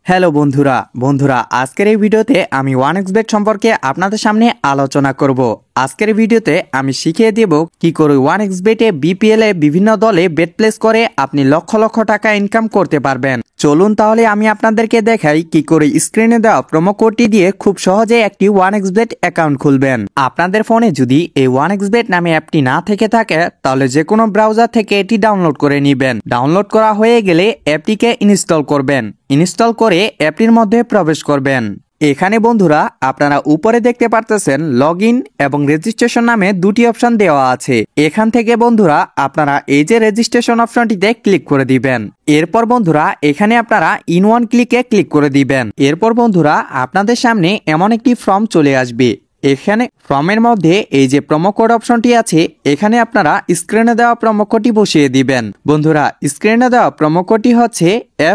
Hello বন্ধুরা বন্ধুরা আজকের এই ভিডিওতে আমি 1xBet সম্পর্কে আপনাদের সামনে আলোচনা করব। আজকের ভিডিওতে আমি শিখিয়ে দেব কি করে 1xBet এ বিপিএল এ বিভিন্ন দলে বেট প্লেস করে আপনি লক্ষ লক্ষ টাকা ইনকাম করতে পারবেন। চলুন তাহলে আমি আপনাদেরকে দেখাই কি করে স্ক্রিনে দেওয়া প্রোমো কোডটি দিয়ে খুব সহজে একটি 1xBet অ্যাকাউন্ট খুলবেন। আপনাদের ফোনে যদি এই 1xBet নামে অ্যাপটি না থেকে থাকে তাহলে যে কোনো ব্রাউজার থেকে এটি ডাউনলোড করে নেবেন। ডাউনলোড করা হয়ে গেলে অ্যাপটিকে ইনস্টল করবেন। ইনস্টল করে অ্যাপটির মধ্যে প্রবেশ করবেন। এখানে বন্ধুরা আপনারা উপরে দেখতে পারতেছেন লগ ইন এবং রেজিস্ট্রেশন নামে দুটি অপশন দেওয়া আছে। এখান থেকে বন্ধুরা আপনারা এই যে রেজিস্ট্রেশন অপশনটিতে ক্লিক করে দিবেন। এরপর বন্ধুরা এখানে আপনারা ইন ওয়ান ক্লিকে ক্লিক করে দিবেন। এরপর বন্ধুরা আপনাদের সামনে এমন একটি ফর্ম চলে আসবে। এখানে ফর্মের মধ্যে এই যে প্রোমো কোড অপশনটি আছে এখানে আপনারা স্ক্রিনে দেওয়া প্রোমো কোডটি বসিয়ে দিবেন। বন্ধুরা স্ক্রিনে দেওয়া প্রোমো কোডটি হচ্ছে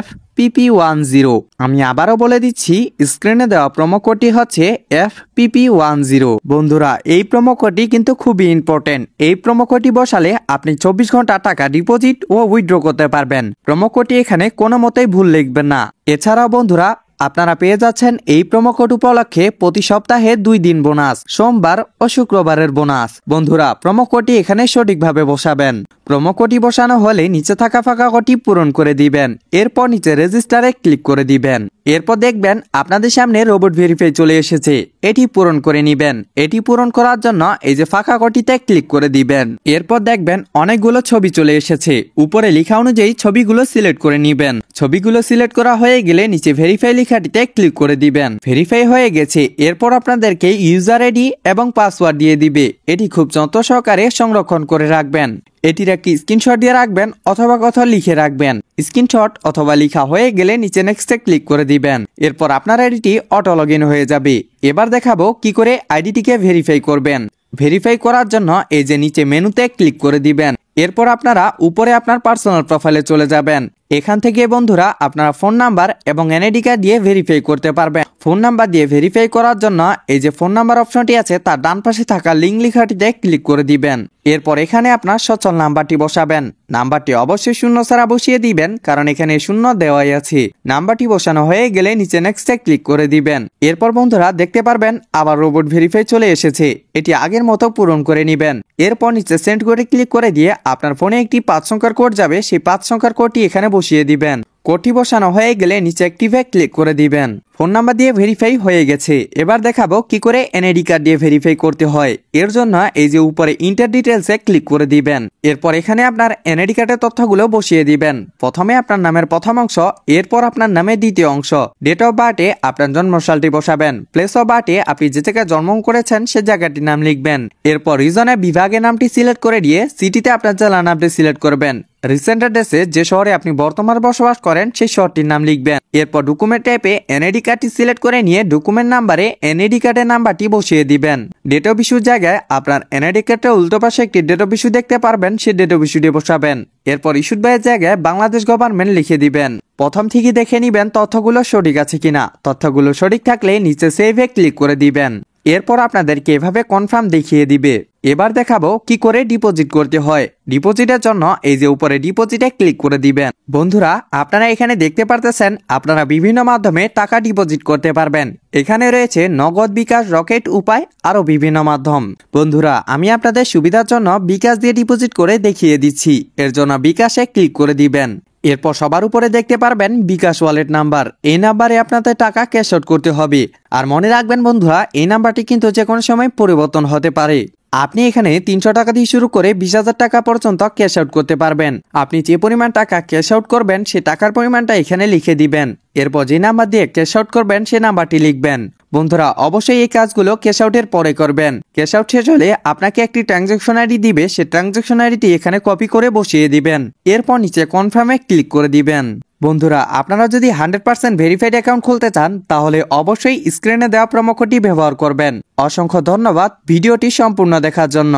FPP10। আমি আবারও বলে দিচ্ছি স্ক্রিনে দেওয়া প্রোমো কোডটি হচ্ছে FPP10। বন্ধুরা এই প্রোমো কোডটি কিন্তু খুবই ইম্পর্টেন্ট। এই প্রোমো কোডটি বসালে আপনি 24 ঘন্টা টাকা ডিপোজিট ও উইথড্র করতে পারবেন। প্রোমো কোডটি এখানে কোনো মতেই ভুল লিখবেন না। এছাড়াও বন্ধুরা আপনারা পেয়ে যাচ্ছেন এই প্রোমো কোড উপলক্ষে প্রতি সপ্তাহে 2 দিন বোনাস, সোমবার ও শুক্রবারের বোনাস। বন্ধুরা প্রোমো কোডটি এখানে সঠিকভাবে বসাবেন। প্রোমো কোডটি বসানো হলে নিচে থাকা ফাঁকা কোডটি পূরণ করে দিবেন। এরপর নিচে রেজিস্টারে ক্লিক করে দিবেন। এরপর দেখবেন আপনাদের সামনে রোবট ভেরিফাই চলে এসেছে। এটি পূরণ করে নিবেন। এটি পূরণ করার জন্য এই যে ফাঁকা কোডটিতে ক্লিক করে দিবেন। এরপর দেখবেন অনেকগুলো ছবি চলে এসেছে। উপরে লেখা অনুযায়ী ছবিগুলো সিলেক্ট করে নিবেন। ছবিগুলো সিলেক্ট করা হয়ে গেলে নিচে ভেরিফাই লেখাটিতে ক্লিক করে দিবেন। ভেরিফাই হয়ে গেছে। এরপর আপনাদেরকে ইউজার আইডি এবং পাসওয়ার্ড দিয়ে দিবে। এটি খুব যত্ন সহকারে সংরক্ষণ করে রাখবেন। এটির একটি স্ক্রিনশট দিয়ে রাখবেন অথবা কথা লিখে রাখবেন। স্ক্রিনশট অথবা লেখা হয়ে গেলে নিচে নেক্সটে ক্লিক করে দিবেন। এরপর আপনার আইডিটি অটো লগ ইন হয়ে যাবে। এবার দেখাবো কি করে আইডিটিকে ভেরিফাই করবেন। ভেরিফাই করার জন্য এই যে নিচে মেনুতে ক্লিক করে দিবেন। এরপর আপনারা উপরে আপনার পার্সোনাল প্রোফাইলে চলে যাবেন। এখান থেকে বন্ধুরা আপনারা ফোন নাম্বার এবং এনআইডি কার্ড দিয়ে ভেরিফাই করতে পারবেন। ফোন নাম্বার দিয়ে ভেরিফাই করার জন্য এই যে ফোন নাম্বার অপশনটি আছে তার ডান পাশে থাকা লিঙ্ক লেখাটিতে ক্লিক করে দিবেন। এরপর এখানে আপনার সচল নাম্বারটি বসাবেন। নাম্বারটি অবশ্যই শূন্য ছাড়া বসিয়ে দিবেন কারণ এখানে শূন্য দেওয়াই আছে। নাম্বারটি বসানো হয়ে গেলে নিচে নেক্সটে ক্লিক করে দিবেন। এরপর বন্ধুরা দেখতে পারবেন আবার রোবট ভেরিফাই চলে এসেছে। এটি আগের মতো পূরণ করে নিবেন। এরপর নিচে সেন্ড কোডে ক্লিক করে দিয়ে আপনার ফোনে একটি 5 সংখ্যার কোড যাবে। সেই 5 সংখ্যার কোডটি এখানে বসিয়ে দিবেন। কোডটি বসানো হয়ে গেলে নিচে অ্যাক্টিভে ক্লিক করে দিবেন। ফোন নাম্বার দিয়ে ভেরিফাই হয়ে গেছে। এবার দেখাবো কি করে এনআইডি কার্ড দিয়ে ভেরিফাই করতে হয়। এর জন্য এই যে উপরে ইন্টার ডিটেলসে ক্লিক করে দিবেন। এরপর এখানে আপনার এনআইডি কার্ডের তথ্যগুলো বসিয়ে দিবেন। প্রথমে আপনার নামের প্রথম অংশ, এরপর আপনার নামের দ্বিতীয় অংশ, ডেট অফ বার্থে আপনার জন্মসালটি বসাবেন। প্লেস অফ বার্থে আপনি যে জায়গায় জন্ম করেছেন সে জায়গাটির নাম লিখবেন। এরপর রিজনে বিভাগের নামটি সিলেক্ট করে দিয়ে সিটিতে আপনার জেলার নামটি সিলেক্ট করবেন। রিসেন্ট অ্যাড্রেসে যে শহরে আপনি বর্তমানে বসবাস করেন সেই শহরটির নাম লিখবেন। এরপর ডকুমেন্ট টাইপে এনআইডি কার্ডটি সিলেক্ট করে নিয়ে ডকুমেন্ট নাম্বারে এনআইডি কার্ডের নাম্বারটি বসিয়ে দিবেন। ডেট অফ ইস্যুর জায়গায় আপনার এনআইডি কার্ডের উল্টো পাশে একটি ডেট অফ ইস্যু দেখতে পারবেন, সেই ডেট অফ ইস্যুটি বসাবেন। এরপর ইস্যুড বাইয়ের জায়গায় বাংলাদেশ গভর্নমেন্ট লিখে দিবেন। প্রথম থেকে দেখে নিবেন তথ্যগুলো সঠিক আছে কিনা। তথ্যগুলো সঠিক থাকলে নিচে সেভে ক্লিক করে দিবেন। এরপর আপনাদেরকে এভাবে কনফার্ম দেখিয়ে দিবে। এবার দেখাবো কি করে ডিপোজিট করতে হয়। ডিপোজিটের জন্য এই যে উপরে ডিপোজিটে ক্লিক করে দিবেন। বন্ধুরা আপনারা এখানে দেখতে পারতেছেন আপনারা বিভিন্ন মাধ্যমে টাকা ডিপোজিট করতে পারবেন। এখানে রয়েছে নগদ, বিকাশ, রকেট, উপায় আরো বিভিন্ন মাধ্যম। বন্ধুরা আমি আপনাদের সুবিধার জন্য বিকাশ দিয়ে ডিপোজিট করে দেখিয়ে দিচ্ছি। এর জন্য বিকাশে ক্লিক করে দিবেন। এরপর সবার উপরে দেখতে পারবেন বিকাশ ওয়ালেট নাম্বার। এই নাম্বারে আপনাদের টাকা ক্যাশ আউট করতে হবে। আর মনে রাখবেন বন্ধুরা এই নাম্বারটি কিন্তু যে কোনো সময় পরিবর্তন হতে পারে। আপনি এখানে 300 টাকা দিয়ে শুরু করে 20,000 টাকা পর্যন্ত ক্যাশ আউট করতে পারবেন। আপনি যে পরিমাণ টাকা ক্যাশ আউট করবেন সে টাকার পরিমাণটা এখানে লিখে দিবেন। এরপর যে নাম্বার দিয়ে ক্যাশ আউট করবেন সে নাম্বারটি লিখবেন। বন্ধুরা অবশ্যই এই কাজগুলো ক্যাশ আউটের পরে করবেন। ক্যাশ আউট শেষ হলে আপনাকে একটি ট্রানজাকশন আইডি দিবে। সে ট্রানজাকশন আইডিটি এখানে কপি করে বসিয়ে দিবেন। এরপর নিচে কনফার্মে ক্লিক করে দিবেন। বন্ধুরা আপনারা যদি 100% ভেরিফাইড অ্যাকাউন্ট খুলতে চান তাহলে অবশ্যই স্ক্রিনে দেওয়া প্রোমো কোডটি ব্যবহার করবেন। অসংখ্য ধন্যবাদ ভিডিওটি সম্পূর্ণ দেখার জন্য।